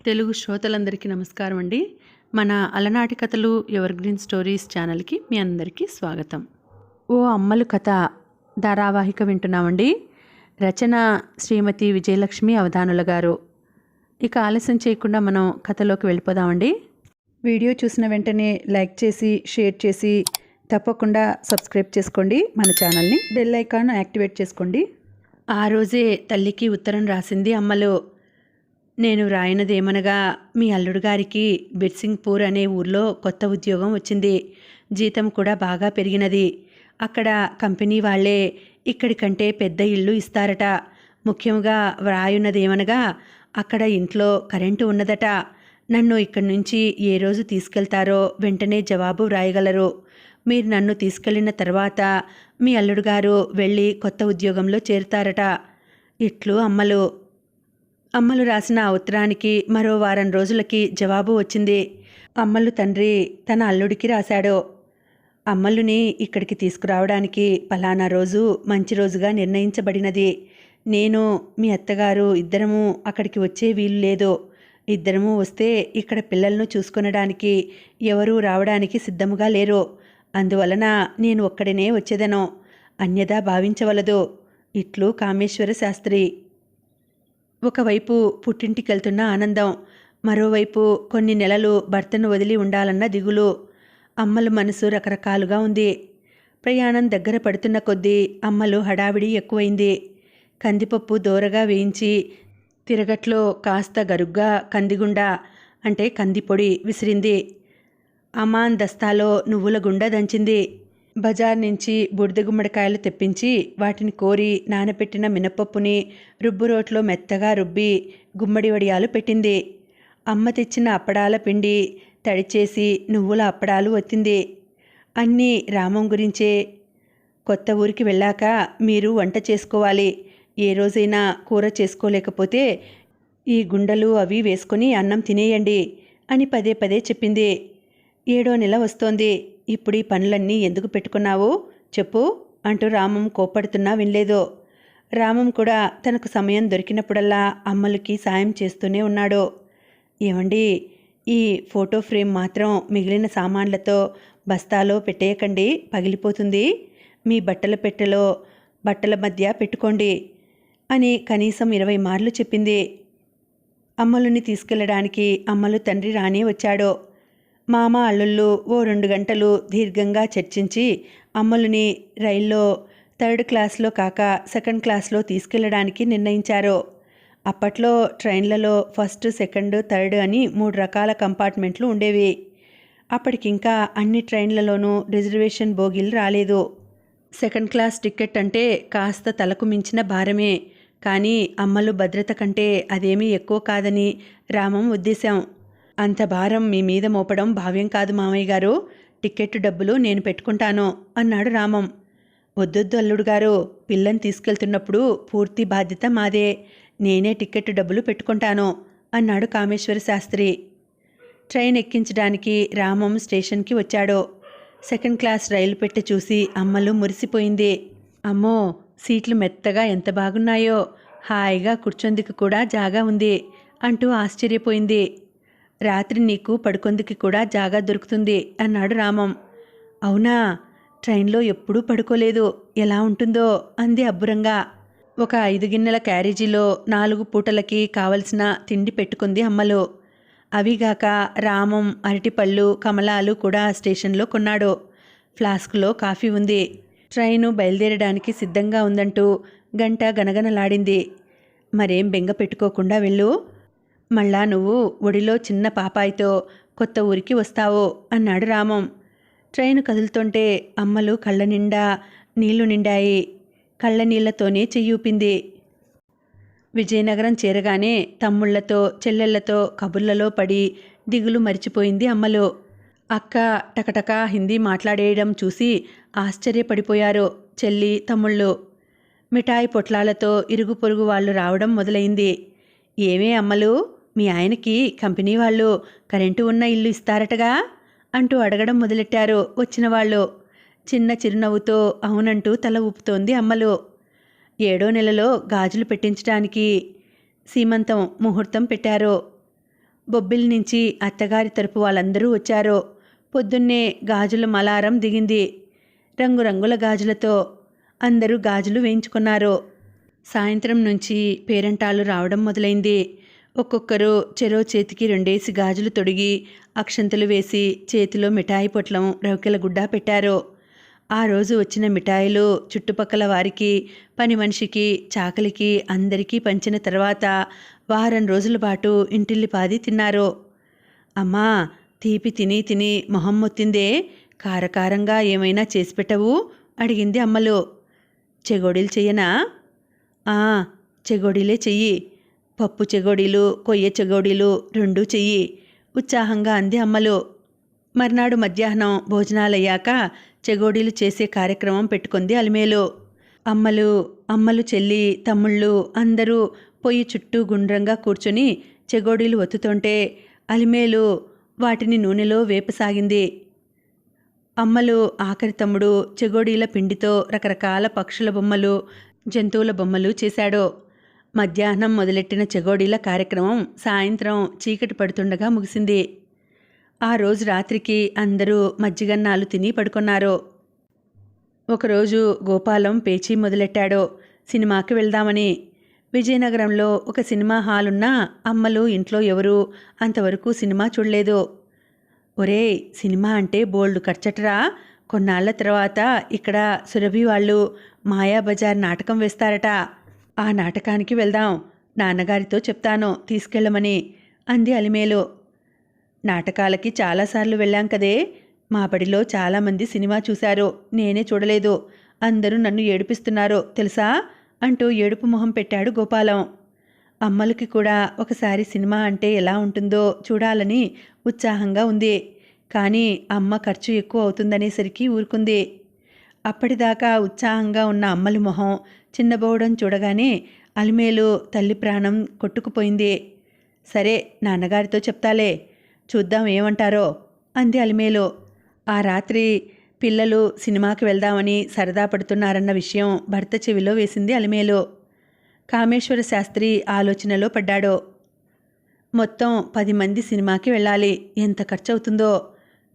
తెలుగు శ్రోతలందరికీ నమస్కారం అండి. మన అలనాటి కథలు ఎవర్ గ్రీన్ స్టోరీస్ ఛానల్కి మీ అందరికీ స్వాగతం. ఓ అమ్మలు కథ ధారావాహిక వింటున్నామండి. రచన శ్రీమతి విజయలక్ష్మి అవధానుల గారు. ఇక ఆలస్యం చేయకుండా మనం కథలోకి వెళ్ళిపోదామండి. వీడియో చూసిన వెంటనే లైక్ చేసి షేర్ చేసి తప్పకుండా సబ్స్క్రైబ్ చేసుకోండి. మన ఛానల్ని బెల్ ఐకాన్ యాక్టివేట్ చేసుకోండి. ఆ రోజే తల్లికి ఉత్తరం రాసింది అమ్మలు. నేను రాయినదేమనగా మీ అల్లుడు గారికి బిర్సింగ్పూర్ అనే ఊర్లో కొత్త ఉద్యోగం వచ్చింది. జీతం కూడా బాగా పెరిగినది. అక్కడ కంపెనీ వాళ్ళే ఇక్కడి కంటే పెద్ద ఇల్లు ఇస్తారట. ముఖ్యంగా వ్రాయున్నదేమనగా అక్కడ ఇంట్లో కరెంటు ఉన్నదట. నన్ను ఇక్కడి నుంచి ఏ రోజు తీసుకెళ్తారో వెంటనే జవాబు వ్రాయగలరు. మీరు నన్ను తీసుకెళ్లిన తర్వాత మీ అల్లుడు గారు వెళ్ళి కొత్త ఉద్యోగంలో చేరుతారట. ఇట్లు అమ్మలు రాసిన ఆ ఉత్తరానికి మరో వారం రోజులకి జవాబు వచ్చింది. అమ్మలు తండ్రి తన అల్లుడికి రాశాడు. అమ్మలుని ఇక్కడికి తీసుకురావడానికి పలానా రోజు మంచి రోజుగా నిర్ణయించబడినది. నేను మీ అత్తగారు ఇద్దరము అక్కడికి వచ్చే వీలు లేదు. ఇద్దరము వస్తే ఇక్కడ పిల్లలను చూసుకొనడానికి ఎవరూ రావడానికి సిద్ధముగా లేరు. అందువలన నేను ఒక్కడినే వచ్చేదను. అన్యదా భావించవలదు. ఇట్లు కామేశ్వర శాస్త్రి. ఒకవైపు పుట్టింటికెళ్తున్న ఆనందం, మరోవైపు కొన్ని నెలలు భర్తను వదిలి ఉండాలన్న దిగులు. అమ్మలు మనసు రకరకాలుగా ఉంది. ప్రయాణం దగ్గర పడుతున్న కొద్దీ అమ్మలు హడావిడి ఎక్కువైంది. కందిపప్పు దోరగా వేయించి తిరగట్లో కాస్త గరుగ్గా కందిగుండ అంటే కందిపొడి విసిరింది. అమాన్ దస్తాలో నువ్వుల గుండ దంచింది. బజార్ నుంచి బుడిద గుమ్మడికాయలు తెప్పించి వాటిని కోరి నానపెట్టిన మినపప్పుని రుబ్బురోట్లో మెత్తగా రుబ్బి గుమ్మడి వడియాలు పెట్టింది. అమ్మ తెచ్చిన అప్పడాల పిండి తడిచేసి నువ్వుల అప్పడాలు వత్తింది. అన్నీ రామం గురించే. కొత్త ఊరికి వెళ్ళాక మీరు వంట చేసుకోవాలి. ఏ రోజైనా కూర చేసుకోలేకపోతే ఈ గుండలు అవి వేసుకొని అన్నం తినేయండి అని పదే పదే చెప్పింది. 7వ నెల వస్తోంది. ఇప్పుడు ఈ పనులన్నీ ఎందుకు పెట్టుకున్నావు చెప్పు అంటూ రామం కోప్పడుతున్నా వినలేదు. రామం కూడా తనకు సమయం దొరికినప్పుడల్లా అమ్మలకి సాయం చేస్తూనే ఉన్నాడు. ఏమండి, ఈ ఫోటో ఫ్రేమ్ మాత్రం మిగిలిన సామాన్లతో బస్తాలో పెట్టేయకండి, పగిలిపోతుంది. మీ బట్టల పెట్టెలో బట్టల మధ్య పెట్టుకోండి అని కనీసం 20 మార్లు చెప్పింది. అమ్మలుని తీసుకెళ్లడానికి అమ్మలు తండ్రి రానే వచ్చాడు. మామ అల్లుళ్ళు ఓ 2 గంటలు దీర్ఘంగా చర్చించి అమ్మలుని రైల్లో 3rd క్లాస్లో కాక 2nd క్లాస్లో తీసుకెళ్లడానికి నిర్ణయించారు. అప్పట్లో ట్రైన్లలో 1st, 2nd, 3rd అని 3 రకాల కంపార్ట్మెంట్లు ఉండేవి. అప్పటికింకా అన్ని ట్రైన్లలోనూ రిజర్వేషన్ బోగీలు రాలేదు. 2nd క్లాస్ టికెట్ అంటే కాస్త తలకు మించిన భారమే. కానీ అమ్మలు భద్రత కంటే అదేమీ ఎక్కువ కాదని రామం ఉద్దేశం. అంత భారం మీ మీద మోపడం భావ్యం కాదు మామయ్య గారు. టికెట్ డబ్బులు నేను పెట్టుకుంటాను అన్నాడు రామం. వద్దొద్దు అల్లుడు గారు, పిల్లని తీసుకెళ్తున్నప్పుడు పూర్తి బాధ్యత మాదే. నేనే టికెట్ డబ్బులు పెట్టుకుంటాను అన్నాడు కామేశ్వర శాస్త్రి. ట్రైన్ ఎక్కించడానికి రామం స్టేషన్కి వచ్చాడు. 2nd క్లాస్ రైలు పెట్టె చూసి అమ్మలు మురిసిపోయింది. అమ్మో, సీట్లు మెత్తగా ఎంత బాగున్నాయో, హాయిగా కూర్చొందుకు కూడా జాగా ఉంది అంటూ ఆశ్చర్యపోయింది. రాత్రి నీకు పడుకొందుకి కూడా జాగా దొరుకుతుంది అన్నాడు రామం. అవునా, ట్రైన్లో ఎప్పుడూ పడుకోలేదు, ఎలా ఉంటుందో అంది అబ్బురంగా. ఒక 5 గిన్నెల క్యారేజీలో 4 పూటలకి కావలసిన తిండి పెట్టుకుంది అమ్మలు. అవిగాక రామం అరటిపళ్ళు కమలాలు కూడా స్టేషన్లో కొన్నాడు. ఫ్లాస్క్లో కాఫీ ఉంది. ట్రైను బయలుదేరడానికి సిద్ధంగా ఉందంటూ గంట గనగనలాడింది. మరేం బెంగ పెట్టుకోకుండా వెళ్ళు. మళ్ళా నువ్వు ఒడిలో చిన్న పాపాయితో కొత్త ఊరికి వస్తావు అన్నాడు రామం. ట్రైను కదులుతుంటే అమ్మలు కళ్ళ నిండా నీళ్లు నిండాయి. కళ్ళ నీళ్లతోనే చెయ్యూపింది. విజయనగరం చేరగానే తమ్ముళ్లతో చెల్లెళ్లతో కబుర్లలో పడి దిగులు మరిచిపోయింది అమ్మలు. అక్క టకటకా హిందీ మాట్లాడేయడం చూసి ఆశ్చర్యపడిపోయారు చెల్లి తమ్ముళ్ళు. మిఠాయి పొట్లాలతో ఇరుగు పొరుగు వాళ్ళు రావడం మొదలైంది. ఏమే అమ్మలు, మీ ఆయనకి కంపెనీ వాళ్ళు కరెంటు ఉన్న ఇల్లు ఇస్తారటగా అంటూ అడగడం మొదలెట్టారు వచ్చిన వాళ్ళు. చిన్న చిరునవ్వుతో అవునంటూ తల ఊపుతోంది అమ్మలు. 7వ నెలలో గాజులు పెట్టించడానికి సీమంతం ముహూర్తం పెట్టారు. బొబ్బిలి నుంచి అత్తగారి తరపు వాళ్ళందరూ వచ్చారు. పొద్దున్నే గాజుల మలారం దిగింది. రంగురంగుల గాజులతో అందరూ గాజులు వేయించుకున్నారు. సాయంత్రం నుంచి పేరంటాలు రావడం మొదలైంది. ఒక్కొక్కరు చెరో చేతికి 2 గాజులు తొడిగి అక్షంతలు వేసి చేతిలో మిఠాయి పొట్లం రవికెల గుడ్డ పెట్టారు. ఆ రోజు వచ్చిన మిఠాయిలు చుట్టుపక్కల వారికి, పని మనిషికి, చాకలికి అందరికీ పంచిన తర్వాత వారం రోజుల పాటు ఇంటిల్లిపాది తిన్నారు. అమ్మా, తీపి తిని తిని మొహం మొత్తిందే, కారకారంగా ఏమైనా చేసి పెట్టవు అడిగింది అమ్మలు. చెగోడీలు చెయ్యనా? చెగోడీలే చెయ్యి. పప్పు చెగోడీలు, కొయ్య చెగోడీలు 2 చెయ్యి ఉత్సాహంగా అంది అమ్మలు. మర్నాడు మధ్యాహ్నం భోజనాలయ్యాక చెగోడీలు చేసే కార్యక్రమం పెట్టుకుంది అలిమేలు. అమ్మలు చెల్లి, తమ్ముళ్ళు అందరూ పొయ్యి చుట్టూ గుండ్రంగా కూర్చొని చెగోడీలు ఒత్తుతుంటే అలిమేలు వాటిని నూనెలో వేపసాగింది. అమ్మలు ఆఖరి తమ్ముడు చెగోడీల పిండితో రకరకాల పక్షుల బొమ్మలు, జంతువుల బొమ్మలు చేశాడు. మధ్యాహ్నం మొదలెట్టిన చెగోడీల కార్యక్రమం సాయంత్రం చీకటి పడుతుండగా ముగిసింది. ఆ రోజు రాత్రికి అందరూ మజ్జిగన్నాలు తిని పడుకున్నారు. ఒకరోజు గోపాలం పేచీ మొదలెట్టాడు, సినిమాకి వెళ్దామని. విజయనగరంలో ఒక సినిమా హాలున్నా అమ్మలు ఇంట్లో ఎవరూ అంతవరకు సినిమా చూడలేదు. ఒరేయ్, సినిమా అంటే బోల్డు ఖర్చటరా. కొన్నాళ్ల తర్వాత ఇక్కడ సురభి వాళ్ళు మాయాబజార్ నాటకం వేస్తారట. ఆ నాటకానికి వెళ్దాం. నాన్నగారితో చెప్తాను తీసుకెళ్ళమని అంది అలిమేలు. నాటకాలకి చాలాసార్లు వెళ్ళాం కదే. మా బడిలో చాలామంది సినిమా చూశారు, నేనే చూడలేదు. అందరూ నన్ను ఏడిపిస్తున్నారు తెలుసా అంటూ ఏడుపు మొహం పెట్టాడు గోపాలం. అమ్మలకి కూడా ఒకసారి సినిమా అంటే ఎలా ఉంటుందో చూడాలని ఉత్సాహంగా ఉంది. కానీ అమ్మ ఖర్చు ఎక్కువ అవుతుందనేసరికి ఊరుకుంది. అప్పటిదాకా ఉత్సాహంగా ఉన్న అమ్మలి మొహం చిన్నబోవడం చూడగానే అలిమేలు తల్లి ప్రాణం కొట్టుకుపోయింది. సరే, నాన్నగారితో చెప్తాలే, చూద్దాం ఏమంటారో అంది అలిమేలు. ఆ రాత్రి పిల్లలు సినిమాకి వెళ్దామని సరదా పడుతున్నారన్న విషయం భర్త చెవిలో వేసింది అలిమేలు. కామేశ్వర శాస్త్రి ఆలోచనలో పడ్డాడు. మొత్తం 10 మంది సినిమాకి వెళ్ళాలి. ఎంత ఖర్చు అవుతుందో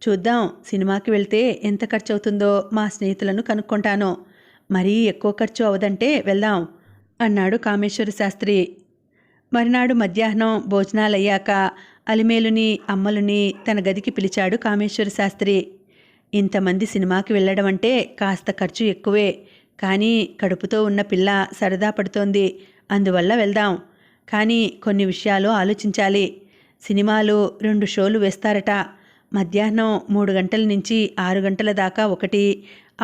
చూద్దాం. సినిమాకి వెళ్తే ఎంత ఖర్చు అవుతుందో మా స్నేహితులను కనుక్కుంటాను. మరీ ఎక్కువ ఖర్చు అవదంటే వెళ్దాం అన్నాడు కామేశ్వర శాస్త్రి. మరునాడు మధ్యాహ్నం భోజనాలయ్యాక అలిమేలుని, అమ్మలుని తన గదికి పిలిచాడు కామేశ్వర శాస్త్రి. ఇంతమంది సినిమాకి వెళ్ళడం అంటే కాస్త ఖర్చు ఎక్కువే, కానీ కడుపుతో ఉన్న పిల్ల సరదా పడుతోంది, అందువల్ల వెళ్దాం. కానీ కొన్ని విషయాలు ఆలోచించాలి. సినిమాలు 2 షోలు వేస్తారట. మధ్యాహ్నం 3 గంటల నుంచి 6 గంటల దాకా ఒకటి,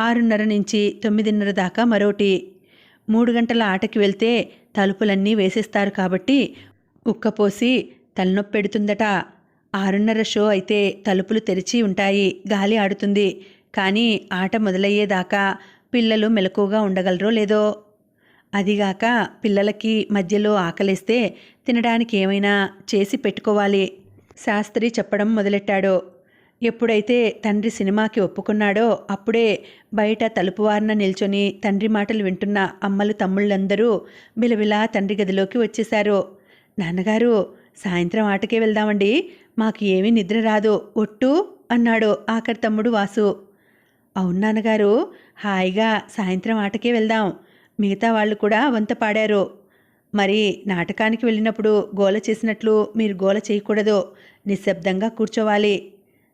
6:30 నుంచి 9:30 దాకా మరోటి. 3 గంటల ఆటకి వెళ్తే తలుపులన్నీ వేసేస్తారు కాబట్టి ఉక్కపోసి తలనొప్పెడుతుందట. 6:30 షో అయితే తలుపులు తెరిచి ఉంటాయి, గాలి ఆడుతుంది. కానీ ఆట మొదలయ్యేదాకా పిల్లలు మెలకువగా ఉండగలరో లేదో. అదిగాక పిల్లలకి మధ్యలో ఆకలేస్తే తినడానికి ఏమైనా చేసి పెట్టుకోవాలి. శాస్త్రి చెప్పడం మొదలెట్టాడు. ఎప్పుడైతే తండ్రి సినిమాకి ఒప్పుకున్నాడో అప్పుడే బయట తలుపువారిన నిల్చొని తండ్రి మాటలు వింటున్న అమ్మలు, తమ్ముళ్ళందరూ బిలబిలా తండ్రి గదిలోకి వచ్చేశారు. నాన్నగారు, సాయంత్రం ఆటకే వెళ్దామండి, మాకు ఏమీ నిద్ర రాదు ఒట్టు అన్నాడు ఆఖరి తమ్ముడు వాసు. అవును నాన్నగారు, హాయిగా సాయంత్రం ఆటకే వెళ్దాం. మిగతా వాళ్ళు కూడా వంత పాడారు. మరి నాటకానికి వెళ్ళినప్పుడు గోల చేసినట్లు మీరు గోల చేయకూడదు, నిశ్శబ్దంగా కూర్చోవాలి.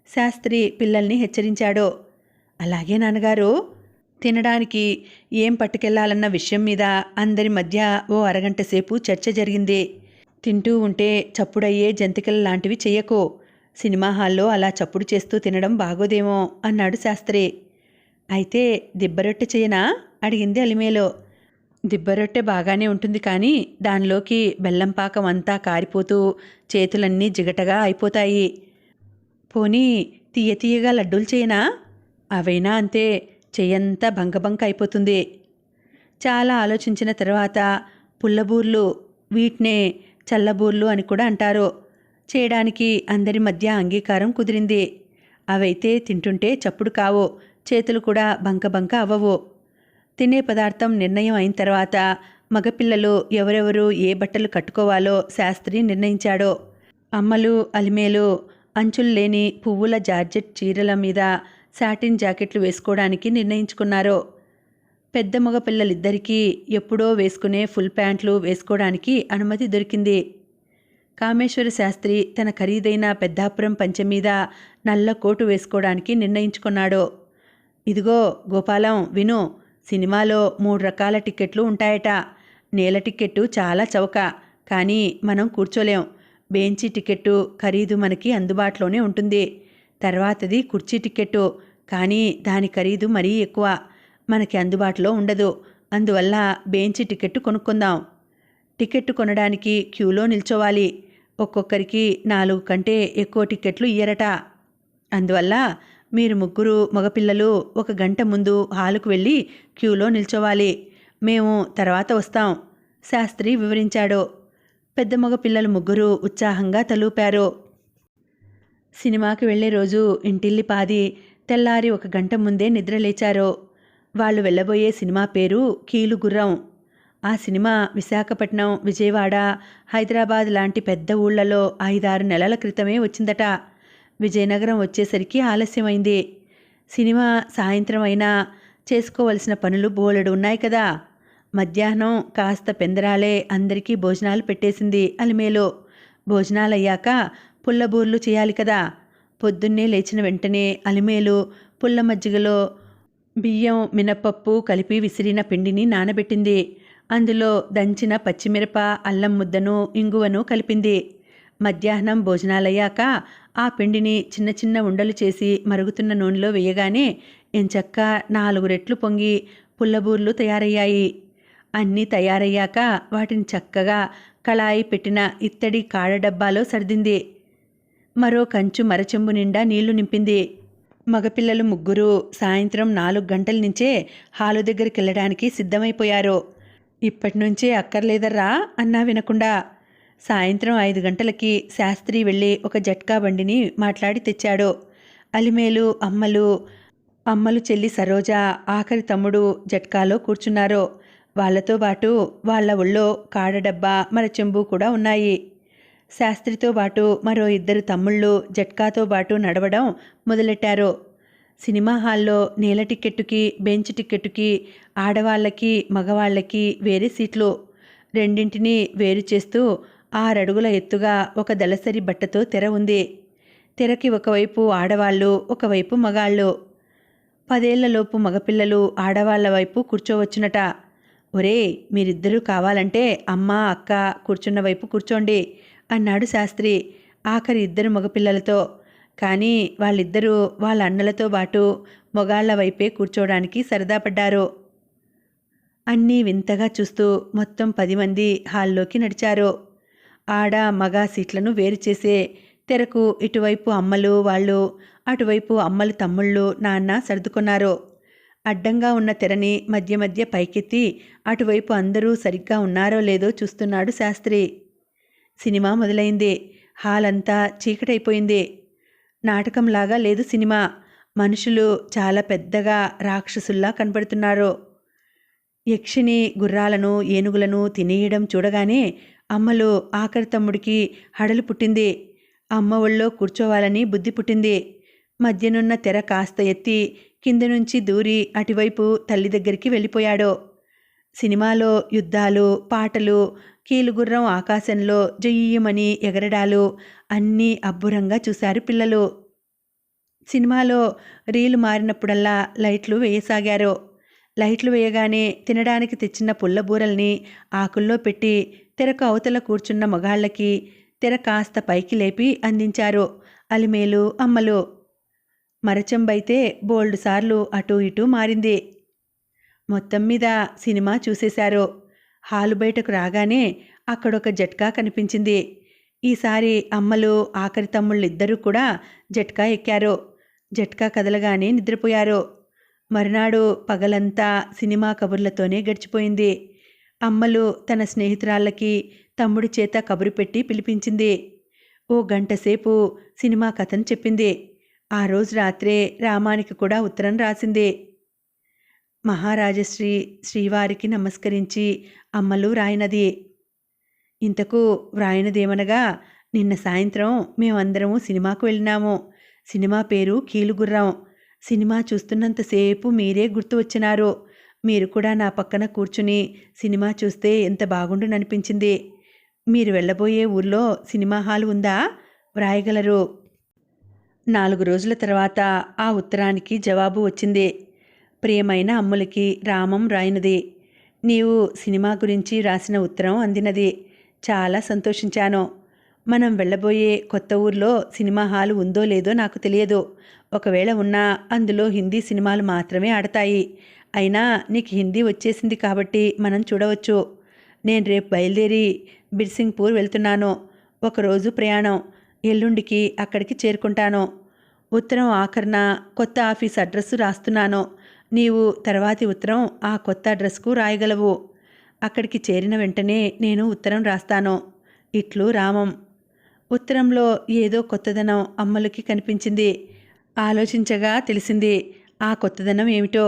శాస్త్రి పిల్లల్ని హెచ్చరించాడు. అలాగే నాన్నగారు. తినడానికి ఏం పట్టుకెళ్లాలన్న విషయం మీద అందరి మధ్య ఓ అరగంట సేపు చర్చ జరిగింది. తింటూ ఉంటే చప్పుడయ్యే జంతికల లాంటివి చెయ్యకు. సినిమా హాల్లో అలా చప్పుడు చేస్తూ తినడం బాగోదేమో అన్నాడు శాస్త్రి. అయితే దిబ్బరొట్టె చేయనా అడిగింది అలిమేలో. దిబ్బరొట్టె బాగానే ఉంటుంది, కానీ దానిలోకి బెల్లం పాకం అంతా కారిపోతూ చేతులన్నీ జిగటగా అయిపోతాయి. పోనీ తీయగా లడ్డూలు చేయనా? అవైనా అంతే, చెయ్యంతా బంకబంక అయిపోతుంది. చాలా ఆలోచించిన తర్వాత పుల్లబూర్లు, వీటినే చల్లబూర్లు అని కూడా అంటారు, చేయడానికి అందరి మధ్య అంగీకారం కుదిరింది. అవైతే తింటుంటే చప్పుడు కావు, చేతులు కూడా బంక అవ్వవు. తినే పదార్థం నిర్ణయం అయిన తర్వాత మగపిల్లలు ఎవరెవరు ఏ బట్టలు కట్టుకోవాలో శాస్త్రి నిర్ణయించాడు. అమ్మలు అలిమేలు అంచులు లేని పువ్వుల జార్జెట్ చీరల మీద సాటిన్ జాకెట్లు వేసుకోవడానికి నిర్ణయించుకున్నారు. పెద్ద మగ పిల్లలిద్దరికీ ఎప్పుడో వేసుకునే ఫుల్ ప్యాంట్లు వేసుకోవడానికి అనుమతి దొరికింది. కామేశ్వర శాస్త్రి తన ఖరీదైన పెద్దాపురం పంచె మీద నల్ల కోటు వేసుకోవడానికి నిర్ణయించుకున్నాడు. ఇదిగో గోపాలం విను, సినిమాలో 3 రకాల టిక్కెట్లు ఉంటాయట. నేల టిక్కెట్టు చాలా చౌక, కానీ మనం కూర్చోలేం. బెంచీ టిక్కెట్టు ఖరీదు మనకి అందుబాటులోనే ఉంటుంది. తర్వాతది కుర్చీ టిక్కెట్టు, కానీ దాని ఖరీదు మరీ ఎక్కువ, మనకి అందుబాటులో ఉండదు. అందువల్ల బెంచీ టిక్కెట్టు కొనుక్కుందాం. టికెట్టు కొనడానికి క్యూలో నిల్చోవాలి. ఒక్కొక్కరికి 4 కంటే ఎక్కువ టిక్కెట్లు ఇయ్యరట. అందువల్ల మీరు ముగ్గురు మగపిల్లలు 1 గంట ముందు హాలుకు వెళ్ళి క్యూలో నిల్చోవాలి. మేము తర్వాత వస్తాం, శాస్త్రి వివరించాడు. పెద్ద మగ పిల్లలు ముగ్గురు ఉత్సాహంగా తలూపారు. సినిమాకి వెళ్లే రోజు ఇంటిల్లిపాది తెల్లారి 1 గంట ముందే నిద్రలేచారు. వాళ్ళు వెళ్ళబోయే సినిమా పేరు కీలుగుర్రం. ఆ సినిమా విశాఖపట్నం, విజయవాడ, హైదరాబాద్ లాంటి పెద్ద ఊళ్ళలో 5-6 నెలల క్రితమే వచ్చిందట. విజయనగరం వచ్చేసరికి ఆలస్యమైంది. సినిమా సాయంత్రం అయినా చేసుకోవలసిన పనులు బోలెడు ఉన్నాయి కదా. మధ్యాహ్నం కాస్త పెందరాలే అందరికీ భోజనాలు పెట్టేసింది అలిమేలు. భోజనాలయ్యాక పుల్లబూర్లు చేయాలి కదా. పొద్దున్నే లేచిన వెంటనే అలిమేలు పుల్ల మజ్జిగలో బియ్యం, మినపప్పు కలిపి విసిరిన పిండిని నానబెట్టింది. అందులో దంచిన పచ్చిమిరప, అల్లం ముద్దను, ఇంగువను కలిపింది. మధ్యాహ్నం భోజనాలయ్యాక ఆ పిండిని చిన్న చిన్న ఉండలు చేసి మరుగుతున్న నూనెలో వేయగానే ఎంచక్క 4 రెట్లు పొంగి పుల్లబూర్లు తయారయ్యాయి. అన్నీ తయారయ్యాక వాటిని చక్కగా కళాయి పెట్టిన ఇత్తడి కాడ డబ్బాలో సర్దింది. మరో కంచు మరచెంబు నిండా నీళ్లు నింపింది. మగపిల్లలు ముగ్గురు సాయంత్రం 4 గంటల నుంచే హాలు దగ్గరికి వెళ్ళడానికి సిద్ధమైపోయారు. ఇప్పటినుంచే అక్కర్లేదర్రా అన్నా వినకుండా. సాయంత్రం 5 గంటలకి శాస్త్రి వెళ్ళి ఒక జట్కా బండిని మాట్లాడి తెచ్చాడు. అలిమేలు అమ్మలు చెల్లి సరోజ, ఆఖరి తమ్ముడు జట్కాలో కూర్చున్నారు. వాళ్లతో పాటు వాళ్ల ఒళ్ళో కాడడబ్బా, మరచెంబు కూడా ఉన్నాయి. శాస్త్రితో పాటు మరో 2 తమ్ముళ్ళు జట్కాతో పాటు నడవడం మొదలెట్టారు. సినిమా హాల్లో నేల టిక్కెట్టుకి, బెంచ్ టిక్కెట్టుకి ఆడవాళ్లకి, మగవాళ్లకి వేరే సీట్లు. రెండింటినీ వేరు చేస్తూ 6 అడుగుల ఎత్తుగా ఒక దళసరి బట్టతో తెర ఉంది. తెరకి ఒకవైపు ఆడవాళ్ళు, ఒకవైపు మగాళ్ళు. 10 ఏళ్లలోపు మగపిల్లలు ఆడవాళ్ల వైపు కూర్చోవచ్చునట. ఒరేయ్, మీరిద్దరూ కావాలంటే అమ్మ, అక్క కూర్చున్న వైపు కూర్చోండి అన్నాడు శాస్త్రి ఆఖరి 2 మగపిల్లలతో. కానీ వాళ్ళిద్దరూ వాళ్ళ అన్నలతో పాటు మొగాళ్ల వైపే కూర్చోడానికి సరదా పడ్డారు. అన్నీ వింతగా చూస్తూ మొత్తం 10 మంది హాల్లోకి నడిచారు. ఆడ మగ సీట్లను వేరు చేసే తెరకు ఇటువైపు అమ్మలు వాళ్ళు, అటువైపు అమ్మలు తమ్ముళ్ళు, నాన్న సర్దుకున్నారు. అడ్డంగా ఉన్న తెరని మధ్య మధ్య పైకెత్తి అటువైపు అందరూ సరిగ్గా ఉన్నారో లేదో చూస్తున్నాడు శాస్త్రి. సినిమా మొదలైంది. హాల్ అంతా చీకటైపోయింది. నాటకంలాగా లేదు సినిమా. మనుషులు చాలా పెద్దగా రాక్షసుల్లా కనబడుతున్నారు. యక్షిని గుర్రాలను, ఏనుగులను తినేయడం చూడగానే అమ్మలు ఆఖరి తమ్ముడికి హడలు పుట్టింది. అమ్మ ఒళ్ళో కూర్చోవాలని బుద్ధి పుట్టింది. మధ్యనున్న తెర కాస్త ఎత్తి కింద నుంచి దూరి అటువైపు తల్లి దగ్గరికి వెళ్ళిపోయాడు. సినిమాలో యుద్ధాలు, పాటలు, కీలుగుర్రం ఆకాశంలో జయ్యమని ఎగరడాలు అన్నీ అబ్బురంగా చూశారు పిల్లలు. సినిమాలో రీలు మారినప్పుడల్లా లైట్లు వేయసాగారు. లైట్లు వేయగానే తినడానికి తెచ్చిన పుల్లబూరల్ని ఆకుల్లో పెట్టి తెరకు అవతల కూర్చున్న మగాళ్ళకి తెర కాస్త పైకి లేపి అందించారు అలిమేలు, అమ్మలు. మరచెంబైతే బోల్డు సార్లు అటూ ఇటూ మారింది. మొత్తం మీద సినిమా చూసేశారు. హాలు బయటకు రాగానే అక్కడొక జట్కా కనిపించింది. ఈసారి అమ్మలు, ఆఖరి తమ్ముళ్ళిద్దరూ కూడా జట్కా ఎక్కారు. జట్కా కదలగానే నిద్రపోయారు. మరునాడు పగలంతా సినిమా కబుర్లతోనే గడిచిపోయింది. అమ్మలు తన స్నేహితురాళ్ళకి తమ్ముడి చేత కబురు పెట్టి పిలిపించింది. 1 గంటసేపు సినిమా కథను చెప్పింది. ఆ రోజు రాత్రే రామానికి కూడా ఉత్తరం రాసింది. మహారాజశ్రీ శ్రీవారికి నమస్కరించి అమ్మలు వ్రాయినది. ఇంతకు వ్రాయినదేమనగా, నిన్న సాయంత్రం మేమందరము సినిమాకు వెళ్ళినాము. సినిమా పేరు కీలుగుర్రం. సినిమా చూస్తున్నంతసేపు మీరే గుర్తు వచ్చినారు. మీరు కూడా నా పక్కన కూర్చుని సినిమా చూస్తే ఎంత బాగుండుననిపించింది. మీరు వెళ్ళబోయే ఊర్లో సినిమా హాల్ ఉందా? వ్రాయగలరు. 4 రోజుల తర్వాత ఆ ఉత్తరానికి జవాబు వచ్చింది. ప్రియమైన అమ్ములకి రామం రాయినది. నీవు సినిమా గురించి రాసిన ఉత్తరం అందినది. చాలా సంతోషించాను. మనం వెళ్ళబోయే కొత్త ఊర్లో సినిమా హాలు ఉందో లేదో నాకు తెలియదు. ఒకవేళ ఉన్నా అందులో హిందీ సినిమాలు మాత్రమే ఆడతాయి. అయినా నీకు హిందీ వచ్చేసింది కాబట్టి మనం చూడవచ్చు. నేను రేపు బయలుదేరి బిర్సింగ్పూర్ వెళ్తున్నాను. ఒకరోజు ప్రయాణం. ఎల్లుండికి అక్కడికి చేరుకుంటాను. ఉత్తరం ఆఖరణ కొత్త ఆఫీస్ అడ్రస్సు రాస్తున్నాను. నీవు తర్వాతి ఉత్తరం ఆ కొత్త అడ్రస్కు రాయగలవు. అక్కడికి చేరిన వెంటనే నేను ఉత్తరం రాస్తాను. ఇట్లు రామం. ఉత్తరంలో ఏదో కొత్తదనం అమ్మలకి కనిపించింది. ఆలోచించగా తెలిసింది ఆ కొత్తదనం ఏమిటో.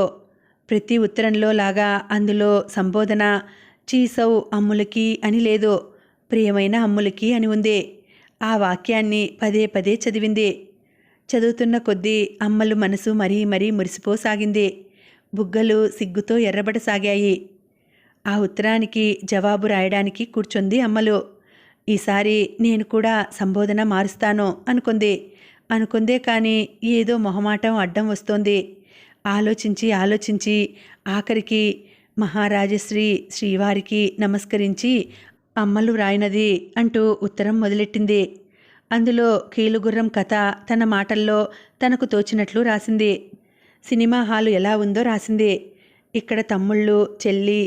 ప్రతి ఉత్తరంలో లాగా అందులో సంబోధన చీసౌ అమ్ములకి అని లేదు, ప్రియమైన అమ్ములకి అని ఉంది. ఆ వాక్యాన్ని పదే పదే చదివింది. చదువుతున్న కొద్దీ అమ్మలు మనసు మరీ మరీ మురిసిపోసాగింది. బుగ్గలు సిగ్గుతో ఎర్రబడసాగాయి. ఆ ఉత్తరానికి జవాబు రాయడానికి కూర్చుంది అమ్మలు. ఈసారి నేను కూడా సంబోధన మారుస్తాను అనుకుందే కానీ ఏదో మొహమాటం అడ్డం వస్తోంది. ఆలోచించి ఆఖరికి మహారాజశ్రీ శ్రీవారికి నమస్కరించి అమ్మలు రాయినది అంటూ ఉత్తరం మొదలెట్టింది. అందులో కీలుగుర్రం కథ తన మాటల్లో తనకు తోచినట్లు రాసింది. సినిమా హాలు ఎలా ఉందో రాసింది. ఇక్కడ తమ్ముళ్ళు చెల్లి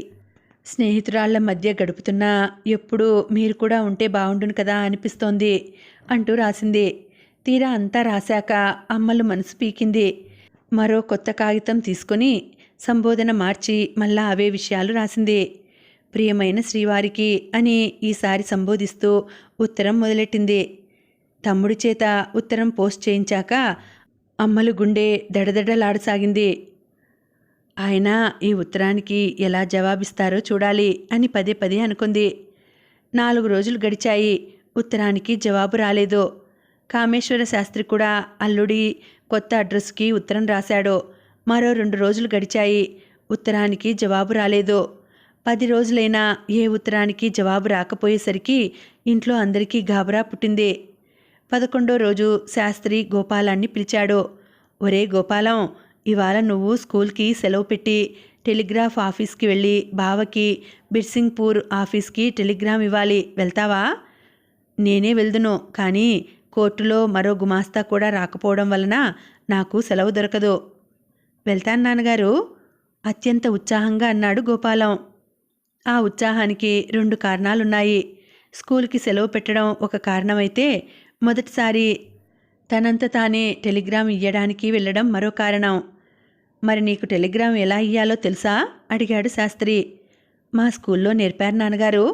స్నేహితురాళ్ల మధ్య గడుపుతున్నా ఎప్పుడూ మీరు కూడా ఉంటే బాగుండును కదా అనిపిస్తోంది అంటూ రాసింది. తీరా అంతా రాశాక అమ్మలు మనసు పీకింది. మరో కొత్త కాగితం తీసుకొని సంబోధన మార్చి మళ్ళా అవే విషయాలు రాసింది. ప్రియమైన శ్రీవారికి అని ఈసారి సంబోధిస్తూ ఉత్తరం మొదలెట్టింది. తమ్ముడి చేత ఉత్తరం పోస్ట్ చేయించాక అమ్మలు గుండె దడదడలాడసాగింది. ఆయన ఈ ఉత్తరానికి ఎలా జవాబిస్తారో చూడాలి అని పదే పదే అనుకుంది. 4 రోజులు గడిచాయి. ఉత్తరానికి జవాబు రాలేదు. కామేశ్వర శాస్త్రి కూడా అల్లుడి కొత్త అడ్రస్కి ఉత్తరం రాశాడు. మరో 2 రోజులు గడిచాయి. ఉత్తరానికి జవాబు రాలేదు. 10 రోజులైనా ఏ ఉత్తరానికి జవాబు రాకపోయేసరికి ఇంట్లో అందరికీ గాబరా పుట్టింది. 11వ రోజు శాస్త్రి గోపాలాన్ని పిలిచాడు. ఒరే గోపాలం, ఇవాళ నువ్వు స్కూల్కి సెలవు పెట్టి టెలిగ్రాఫ్ ఆఫీస్కి వెళ్ళి బావకి బిర్సింగ్పూర్ ఆఫీస్కి టెలిగ్రామ్ ఇవ్వాలి. వెళ్తావా? నేనే వెళ్దును, కానీ కోర్టులో మరో గుమాస్తా కూడా రాకపోవడం వలన నాకు సెలవు దొరకదు. వెళ్తాను నాన్నగారు, అత్యంత ఉత్సాహంగా అన్నాడు గోపాలం. ఆ ఉత్సాహానికి 2 కారణాలున్నాయి. స్కూల్కి సెలవు పెట్టడం ఒక కారణమైతే మొదటిసారి తనంత తానే టెలిగ్రామ్ ఇయ్యడానికి వెళ్ళడం మరో కారణం. మరి నీకు టెలిగ్రామ్ ఎలా ఇయ్యాలో తెలుసా? అడిగాడు శాస్త్రి. మా స్కూల్లో నేర్పారు నాన్నగారు.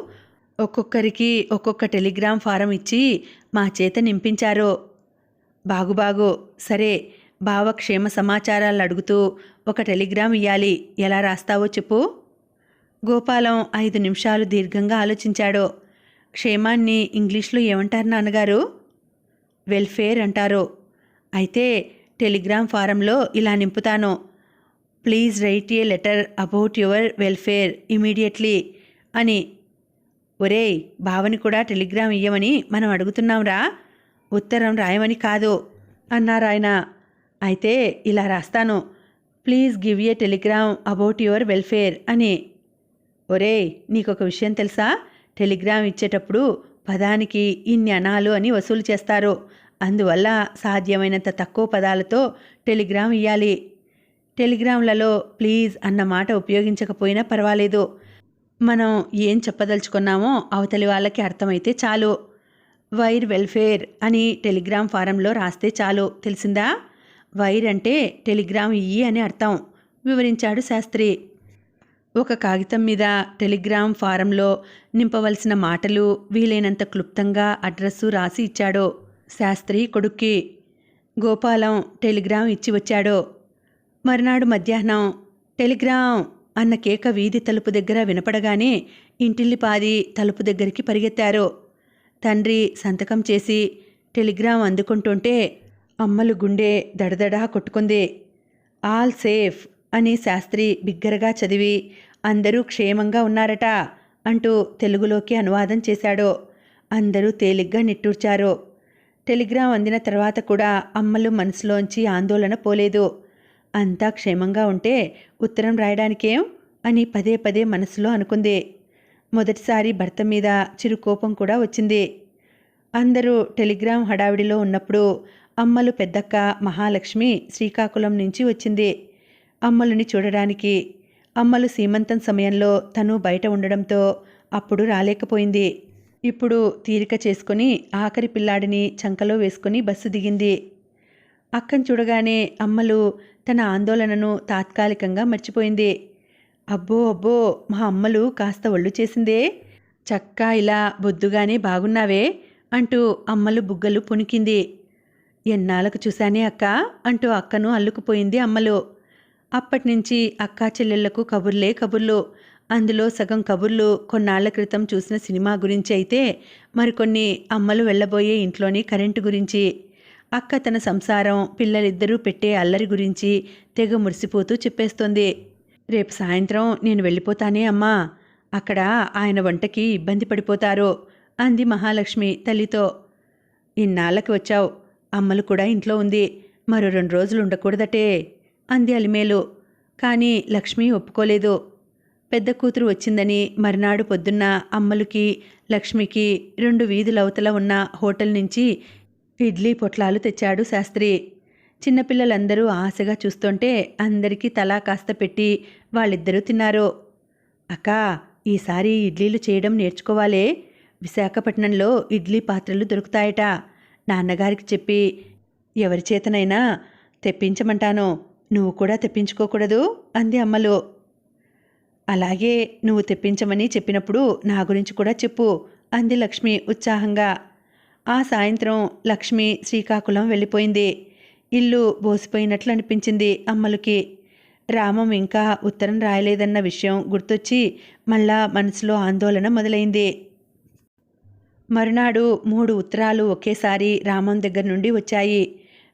ఒక్కొక్కరికి ఒక్కొక్క టెలిగ్రామ్ ఫారం ఇచ్చి మా చేత నింపించారు. బాగు సరే, బావ క్షేమ సమాచారాలు అడుగుతూ ఒక టెలిగ్రామ్ ఇయ్యాలి. ఎలా రాస్తావో చెప్పు. గోపాలం 5 నిమిషాలు దీర్ఘంగా ఆలోచించాడు. క్షేమాన్ని ఇంగ్లీష్లో ఏమంటారు నాన్నగారు? వెల్ఫేర్ అంటారు. అయితే టెలిగ్రామ్ ఫారంలో ఇలా నింపుతాను. Please write a letter about your welfare immediately అని. ఒరేయ్, బావని కూడా టెలిగ్రామ్ ఇయ్యమని మనం అడుగుతున్నాంరా, ఉత్తరం రాయమని కాదు అన్నారాయన. అయితే ఇలా రాస్తాను, please give a Telegram about your welfare అని. ఒరేయ్, నీకొక విషయం తెలుసా? టెలిగ్రామ్ ఇచ్చేటప్పుడు పదానికి ఇన్ని అనాలు అని వసూలు చేస్తారు. అందువల్ల సాధ్యమైనంత తక్కువ పదాలతో టెలిగ్రామ్ ఇయ్యాలి. టెలిగ్రామ్లలో ప్లీజ్ అన్న మాట ఉపయోగించకపోయినా పర్వాలేదు. మనం ఏం చెప్పదలుచుకున్నామో అవతలి వాళ్ళకి అర్థమైతే చాలు. వైర్ వెల్ఫేర్ అని టెలిగ్రామ్ ఫారంలో రాస్తే చాలు. తెలిసిందా? వైర్ అంటే టెలిగ్రామ్ ఇయ్యి అని అర్థం వివరించాడు శాస్త్రి. ఒక కాగితం మీద టెలిగ్రామ్ ఫారంలో నింపవలసిన మాటలు వీలైనంత క్లుప్తంగా అడ్రస్సు రాసి ఇచ్చాడు శాస్త్రి కొడుక్కి. గోపాలం టెలిగ్రామ్ ఇచ్చి వచ్చాడు. మర్నాడు మధ్యాహ్నం టెలిగ్రామ్ అన్న కేక వీధి తలుపు దగ్గర వినపడగానే ఇంటిల్లిపాది తలుపు దగ్గరికి పరిగెత్తారు. తండ్రి సంతకం చేసి టెలిగ్రామ్ అందుకుంటుంటే అమ్మలు గుండె దడదడా కొట్టుకుంది. ఆల్ సేఫ్ అని శాస్త్రి బిగ్గరగా చదివి అందరూ క్షేమంగా ఉన్నారట అంటూ తెలుగులోకి అనువాదం చేశాడు. అందరూ తేలిగ్గా నిట్టూర్చారు. టెలిగ్రామ్ అందిన తర్వాత కూడా అమ్మలు మనసులోంచి ఆందోళన పోలేదు. అంతా క్షేమంగా ఉంటే ఉత్తరం రాయడానికేం అని పదే పదే మనసులో అనుకుంది. మొదటిసారి భర్త మీద చిరుకోపం కూడా వచ్చింది. అందరూ టెలిగ్రామ్ హడావిడిలో ఉన్నప్పుడు అమ్మలు పెద్దక్క మహాలక్ష్మి శ్రీకాకుళం నుంచి వచ్చింది అమ్మలుని చూడడానికి. అమ్మలు సీమంతం సమయంలో తను బయట ఉండడంతో అప్పుడు రాలేకపోయింది. ఇప్పుడు తీరిక చేసుకుని ఆఖరి పిల్లాడిని చంకలో వేసుకుని బస్సు దిగింది. అక్కను చూడగానే అమ్మలు తన ఆందోళనను తాత్కాలికంగా మర్చిపోయింది. అబ్బో అబ్బో, మా అమ్మలు కాస్త ఒళ్ళు చేసిందే, చక్కా ఇలా బొద్దుగానే బాగున్నావే అంటూ అమ్మలు బుగ్గలు పుణికింది. ఎన్నాళ్ళకు చూశానే అక్క అంటూ అక్కను అల్లుకుపోయింది అమ్మలు. అప్పటినుంచి అక్కా చెల్లెళ్లకు కబుర్లే కబుర్లు. అందులో సగం కబుర్లు కొన్నాళ్ల క్రితం చూసిన సినిమా గురించి అయితే, మరికొన్ని అమ్మలు వెళ్ళబోయే ఇంట్లోని కరెంటు గురించి. అక్క తన సంసారం, పిల్లలిద్దరూ పెట్టే అల్లరి గురించి తెగ మురిసిపోతూ చెప్పేస్తోంది. రేపు సాయంత్రం నేను వెళ్ళిపోతానే అమ్మా, అక్కడ ఆయన వంటకి ఇబ్బంది పడిపోతారు అంది మహాలక్ష్మి తల్లితో. ఇన్నాళ్ళకి వచ్చావు, అమ్మలు కూడా ఇంట్లో ఉంది, మరో 2 రోజులు ఉండకూడదటే అంది అలిమేలు. కానీ లక్ష్మి ఒప్పుకోలేదు. పెద్ద కూతురు వచ్చిందని మర్నాడు పొద్దున్న అమ్మలుకి లక్ష్మికి 2 వీధులవతల ఉన్న హోటల్ నుంచి ఇడ్లీ పొట్లాలు తెచ్చాడు శాస్త్రి. చిన్నపిల్లలందరూ ఆశగా చూస్తుంటే అందరికీ తలా కాస్త పెట్టి వాళ్ళిద్దరూ తిన్నారు. అక్కా, ఈసారి ఇడ్లీలు చేయడం నేర్చుకోవాలే, విశాఖపట్నంలో ఇడ్లీ పాత్రలు దొరుకుతాయట, నాన్నగారికి చెప్పి ఎవరి చేతనైనా తెప్పించమంటాను, నువ్వు కూడా తెప్పించుకోకూడదు అంది అమ్మలు. అలాగే, నువ్వు తెప్పించమని చెప్పినప్పుడు నా గురించి కూడా చెప్పు అంది లక్ష్మి ఉత్సాహంగా. ఆ సాయంత్రం లక్ష్మి శ్రీకాకుళం వెళ్ళిపోయింది. ఇల్లు బోసిపోయినట్లు అనిపించింది అమ్మలకి. రామం ఇంకా ఉత్తరం రాయలేదన్న విషయం గుర్తొచ్చి మళ్ళా మనసులో ఆందోళన మొదలైంది. మరునాడు 3 ఉత్తరాలు ఒకేసారి రామం దగ్గర నుండి వచ్చాయి.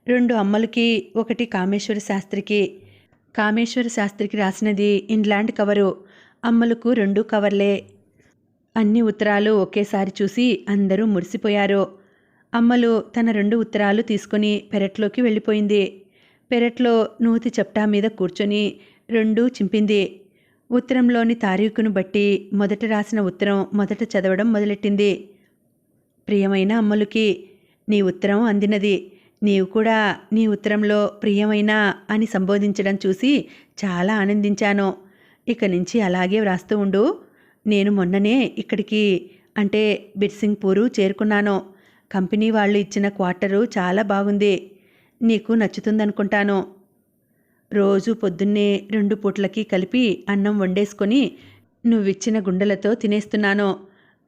2 అమ్మలకి, 1 కామేశ్వర శాస్త్రికి. కామేశ్వర శాస్త్రికి రాసినది ఇంగ్లాండ్ కవరు, అమ్మలకు 2 కవర్లే. అన్ని ఉత్తరాలు ఒకేసారి చూసి అందరూ మురిసిపోయారు. అమ్మలు తన 2 ఉత్తరాలు తీసుకుని పెరట్లోకి వెళ్ళిపోయింది. పెరట్లో నూతి చప్టా మీద కూర్చొని 2 చింపింది. ఉత్తరంలోని తారీఖును బట్టి మొదట రాసిన ఉత్తరం మొదట చదవడం మొదలెట్టింది. ప్రియమైన అమ్మలుకి, నీ ఉత్తరం అందినది. నీవు కూడా నీ ఉత్తరంలో ప్రియమైన అని సంబోధించడం చూసి చాలా ఆనందించాను. ఇక నుంచి అలాగే వ్రాస్తూ ఉండు. నేను మొన్ననే ఇక్కడికి, అంటే బిర్సింగ్పూరు చేరుకున్నాను. కంపెనీ వాళ్ళు ఇచ్చిన క్వార్టరు చాలా బాగుంది, నీకు నచ్చుతుందనుకుంటాను. రోజు పొద్దున్నే 2 పూట్లకి కలిపి అన్నం వండేసుకొని నువ్విచ్చిన గుండెలతో తినేస్తున్నాను.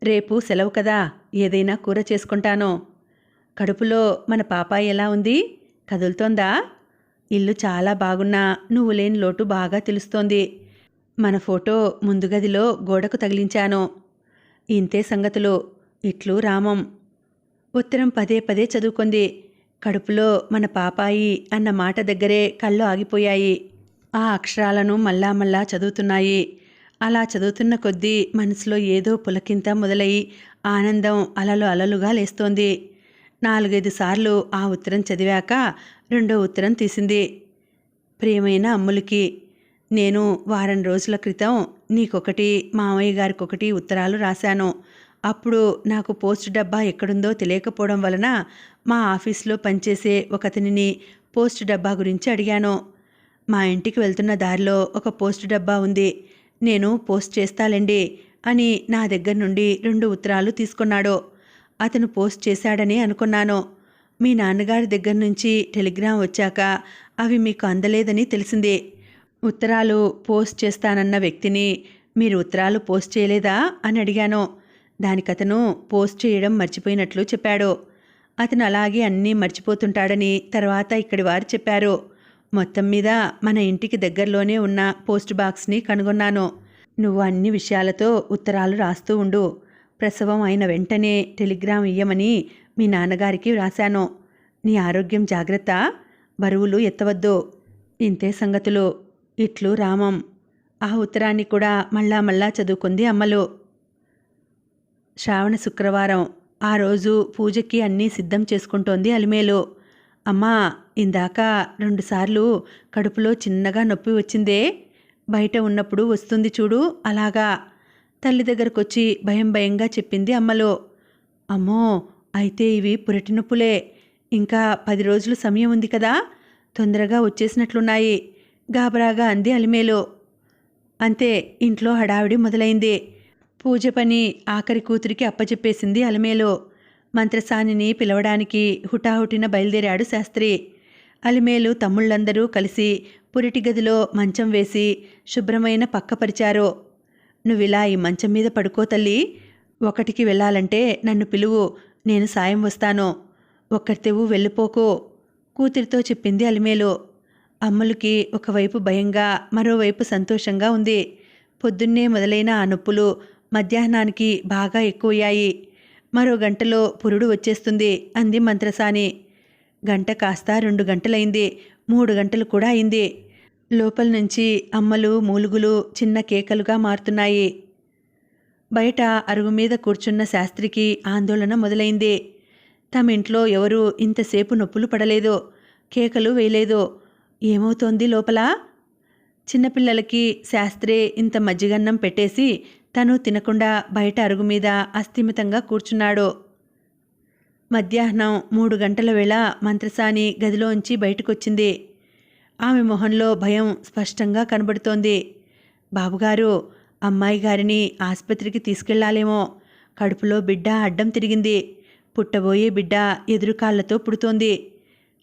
రేపు సెలవు కదా, ఏదైనా కూర చేసుకుంటాను. కడుపులో మన పాపాయి ఎలా ఉంది, కదులుతోందా? ఇల్లు చాలా బాగున్నా నువ్వు లేని లోటు బాగా తెలుస్తోంది. మన ఫోటో ముందు గదిలో గోడకు తగిలించాను. ఇంతే సంగతులు. ఇట్లు రామం. ఉత్తరం పదే పదే చదువుకుంది. కడుపులో మన పాపాయి అన్న మాట దగ్గరే కళ్ళు ఆగిపోయాయి. ఆ అక్షరాలను మళ్ళా మళ్ళా చదువుతున్నాయి. అలా చదువుతున్న కొద్దీ మనసులో ఏదో పులకింత మొదలై ఆనందం అలలు అలలుగా లేస్తోంది. 4-5 సార్లు ఆ ఉత్తరం చదివాక 2వ ఉత్తరం తీసింది. ప్రియమైన అమ్ములకి, నేను వారం రోజుల క్రితం నీకొకటి, మామయ్య గారికొకటి ఉత్తరాలు రాశాను. అప్పుడు నాకు పోస్ట్ డబ్బా ఎక్కడుందో తెలియకపోవడం వలన మా ఆఫీస్లో పనిచేసే ఒకతనిని పోస్ట్ డబ్బా గురించి అడిగాను. మా ఇంటికి వెళ్తున్న దారిలో ఒక పోస్ట్ డబ్బా ఉంది, నేను పోస్ట్ చేస్తాలేండి అని నా దగ్గర నుండి 2 ఉత్తరాలు తీసుకున్నాడు. అతను పోస్ట్ చేశాడని అనుకున్నాను. మీ నాన్నగారి దగ్గర నుంచి టెలిగ్రామ్ వచ్చాక అవి మీకు అందలేదని తెలిసింది. ఉత్తరాలు పోస్ట్ చేస్తానన్న వ్యక్తిని మీరు ఉత్తరాలు పోస్ట్ చేయలేదా అని అడిగాను. దానికతను పోస్ట్ చేయడం మర్చిపోయినట్లు చెప్పాడు. అతను అలాగే అన్నీ మర్చిపోతుంటాడని తర్వాత ఇక్కడి వారు చెప్పారు. మొత్తం మీద మన ఇంటికి దగ్గరలోనే ఉన్న పోస్ట్ బాక్స్ని కనుగొన్నాను. నువ్వు అన్ని విషయాలతో ఉత్తరాలు రాస్తూ ఉండు. ప్రసవం అయిన వెంటనే టెలిగ్రామ్ ఇయ్యమని మీ నాన్నగారికి వ్రాశాను. నీ ఆరోగ్యం జాగ్రత్త, బరువులు ఎత్తవద్దు. ఇంతే సంగతులు. ఇట్లు రామం. ఆ ఉత్తరాన్ని కూడా మళ్ళా చదువుకుంది అమ్మలు. శ్రావణ శుక్రవారం. ఆ రోజు పూజకి అన్నీ సిద్ధం చేసుకుంటోంది అలిమేలు. అమ్మా, ఇందాక 2 సార్లు కడుపులో చిన్నగా నొప్పి వచ్చిందే, బయట ఉన్నప్పుడు వస్తుంది చూడు, అలాగా. తల్లి దగ్గరకొచ్చి భయంగా చెప్పింది అమ్మలు. అమ్మో, అయితే ఇవి పురిటి నొప్పులే. ఇంకా 10 రోజులు సమయం ఉంది కదా, తొందరగా వచ్చేసినట్లున్నాయి, గాబరాగా అంది అలిమేలు. అంతే, ఇంట్లో హడావిడి మొదలైంది. పూజ పని ఆఖరి కూతురికి అప్పచెప్పేసింది అలిమేలు. మంత్రసానిని పిలవడానికి హుటాహుటిన బయలుదేరాడు శాస్త్రి. అలిమేలు తమ్ముళ్ళందరూ కలిసి పురిటి గదిలో మంచం వేసి శుభ్రమైన పక్కపరిచారు. నువ్విలా ఈ మంచం మీద పడుకో తల్లి, 1కి వెళ్ళాలంటే నన్ను పిలువు, నేను సాయం వస్తాను. ఒక్కరితేవు వెళ్ళిపోకు, కూతురితో చెప్పింది అలిమేలు. అమ్మలకి ఒకవైపు భయంగా, మరోవైపు సంతోషంగా ఉంది. పొద్దున్నే మొదలైన ఆ నొప్పులు మధ్యాహ్నానికి బాగా ఎక్కువయ్యాయి. మరో గంటలో పురుడు వచ్చేస్తుంది అంది మంత్రసాని. గంట కాస్త 2 గంటలైంది, 3 గంటలు కూడా అయింది. లోపల నుంచి అమ్మలు మూలుగులు చిన్న కేకలుగా మారుతున్నాయి. బయట అరుగు మీద కూర్చున్న శాస్త్రికి ఆందోళన మొదలైంది. తమ ఇంట్లో ఎవరూ ఇంతసేపు నొప్పులు పడలేదు, కేకలు వేయలేదు. ఏమవుతోంది లోపల? చిన్నపిల్లలకి శాస్త్రే ఇంత మజ్జిగన్నం పెట్టేసి తను తినకుండా బయట అరుగు మీద అస్థిమితంగా కూర్చున్నాడు. మధ్యాహ్నం 3 గంటల వేళ మంత్రసాని గదిలోంచి బయటకొచ్చింది. ఆమె మొహంలో భయం స్పష్టంగా కనబడుతోంది. బాబుగారు, అమ్మాయి గారిని ఆసుపత్రికి తీసుకెళ్లాలేమో. కడుపులో బిడ్డ అడ్డం తిరిగింది. పుట్టబోయే బిడ్డ ఎదురుకాళ్లతో పుడుతోంది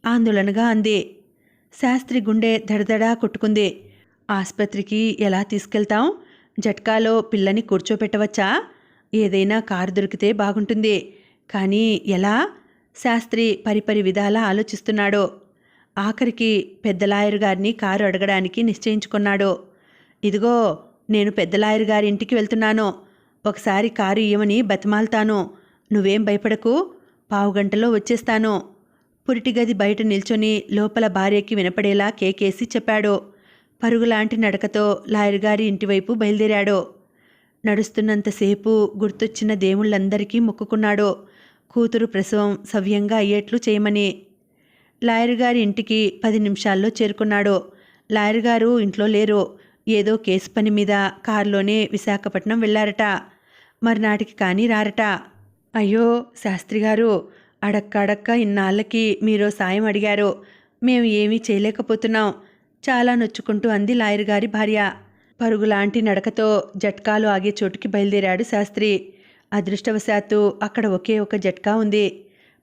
ఆందోళనగా అంది. శాస్త్రి గుండె దడదడా కొట్టుకుంది. ఆసుపత్రికి ఎలా తీసుకెళ్తాం? జట్కాలో పిల్లని కూర్చోపెట్టవచ్చా? ఏదైనా కారు దొరికితే బాగుంటుంది, కానీ ఎలా? శాస్త్రి పరిపరి విధాలా ఆలోచిస్తున్నాడు. ఆఖరికి పెద్ద లాయరు గారిని కారు అడగడానికి నిశ్చయించుకున్నాడు. ఇదిగో, నేను పెద్ద లాయరు గారి ఇంటికి వెళ్తున్నాను, ఒకసారి కారు ఇయ్యమని బతిమాలుతాను, నువ్వేం భయపడకు, 15 గంటలో వచ్చేస్తాను. పురిటిగది బయట నిల్చొని లోపల భార్యకి వినపడేలా కేకేసి చెప్పాడు. పరుగులాంటి నడకతో లాయరుగారి ఇంటివైపు బయలుదేరాడు. నడుస్తున్నంతసేపు గుర్తొచ్చిన దేవుళ్ళందరికీ మొక్కుకున్నాడు, కూతురు ప్రసవం సవ్యంగా అయ్యేట్లు చేయమని. లాయరుగారి ఇంటికి 10 నిమిషాల్లో చేరుకున్నాడు. లాయరుగారు ఇంట్లో లేరు. ఏదో కేసు పని మీద కారులోనే విశాఖపట్నం వెళ్లారట. మర్నాటికి కానీ రారట. అయ్యో శాస్త్రిగారు, అడక్క ఇన్నాళ్ళకి మీరో సాయం అడిగారు, మేము ఏమీ చేయలేకపోతున్నాం, చాలా నొచ్చుకుంటూ అంది లాయరుగారి భార్య. పరుగులాంటి నడకతో జట్కాలు ఆగే చోటుకి బయలుదేరాడు శాస్త్రి. అదృష్టవశాత్తు అక్కడ ఒకే ఒక జట్కా ఉంది.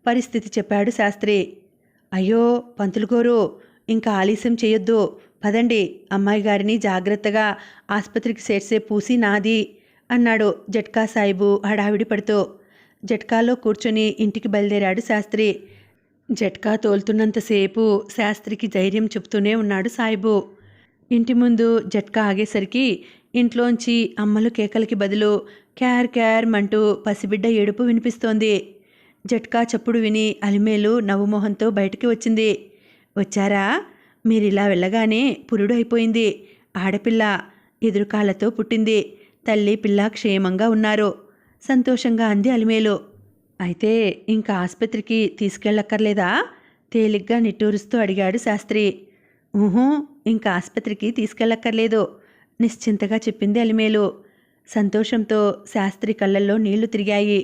పరిస్థితి చెప్పాడు శాస్త్రి. అయ్యో పంతులుగోరు, ఇంకా ఆలస్యం చేయొద్దు, పదండి, అమ్మాయి గారిని జాగ్రత్తగా ఆసుపత్రికి చేర్చే పూసి నాది అన్నాడు జట్కా సాయిబు హడావిడి పడుతూ. జట్కాలో కూర్చొని ఇంటికి బయలుదేరాడు శాస్త్రి. జట్కా తోలుతున్నంతసేపు శాస్త్రికి ధైర్యం చెప్తూనే ఉన్నాడు సాయిబు. ఇంటి ముందు జట్కా ఆగేసరికి ఇంట్లోంచి అమ్మలు కేకలకి బదులు క్యార్ క్యార్ మంటూ పసిబిడ్డ ఏడుపు వినిపిస్తోంది. జట్కా చప్పుడు విని అలిమేలు నవ్వుమొహంతో బయటికి వచ్చింది. వచ్చారా? మీరిలా వెళ్ళగానే పురుడు అయిపోయింది. ఆడపిల్ల ఎదురుకాళ్లతో పుట్టింది. తల్లి పిల్ల క్షేమంగా ఉన్నారు, సంతోషంగా అంది అలిమేలు. అయితే ఇంకా ఆసుపత్రికి తీసుకెళ్ళక్కర్లేదా? తేలిగ్గా నిట్టూరుస్తూ అడిగాడు శాస్త్రి. ఊహూ, ఇంకా ఆసుపత్రికి తీసుకెళ్ళక్కర్లేదు, నిశ్చింతగా చెప్పింది అలిమేలు. సంతోషంతో శాస్త్రి కళ్ళల్లో నీళ్లు తిరిగాయి.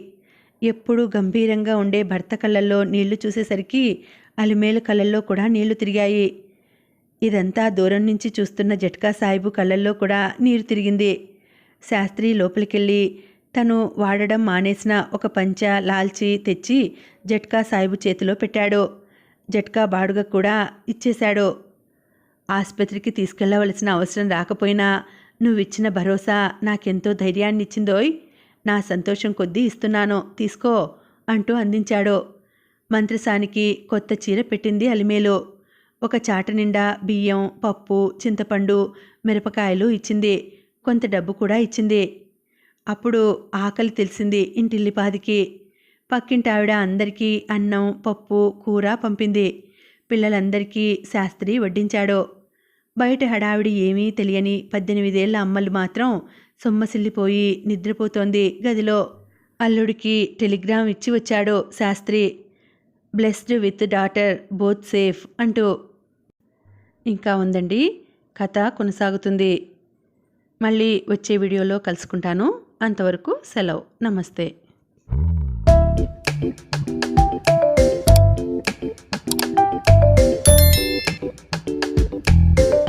ఎప్పుడూ గంభీరంగా ఉండే భర్త కళ్ళల్లో నీళ్లు చూసేసరికి అలిమేలు కళ్ళల్లో కూడా నీళ్లు తిరిగాయి. ఇదంతా దూరం నుంచి చూస్తున్న జట్కా సాయిబు కళ్ళల్లో కూడా నీరు తిరిగింది. శాస్త్రి లోపలికెళ్ళి తను వాడడం మానేసిన ఒక పంచ లాల్చి తెచ్చి జట్కా సాయిబు చేతిలో పెట్టాడు. జట్కా బాడుగ కూడా ఇచ్చేశాడు. ఆసుపత్రికి తీసుకెళ్లవలసిన అవసరం రాకపోయినా నువ్విచ్చిన భరోసా నాకెంతో ధైర్యాన్నిచ్చిందోయ్, నా సంతోషం కొద్దీ ఇస్తున్నాను, తీసుకో అంటూ అందించాడు. మంత్రసానికి కొత్త చీర పెట్టింది అలిమేలు. ఒక చాట నిండా బియ్యం, పప్పు, చింతపండు, మిరపకాయలు ఇచ్చింది. కొంత డబ్బు కూడా ఇచ్చింది. అప్పుడు ఆకలి తెలిసింది ఇంటిల్లిపాదికి. పక్కింటి ఆవిడ అందరికీ అన్నం, పప్పు, కూర పంపింది. పిల్లలందరికీ శాస్త్రి వడ్డించాడు. బయట హడావిడి ఏమీ తెలియని 18 ఏళ్ల అమ్మలు మాత్రం సొమ్మసిల్లిపోయి నిద్రపోతోంది గదిలో. అల్లుడికి టెలిగ్రామ్ ఇచ్చి వచ్చాడు Shastri. Blessed with daughter, both safe అంటూ. ఇంకా ఉందండి, కథ కొనసాగుతుంది. మళ్ళీ వచ్చే వీడియోలో కలుసుకుంటాను. అంతవరకు సెలవు. నమస్తే.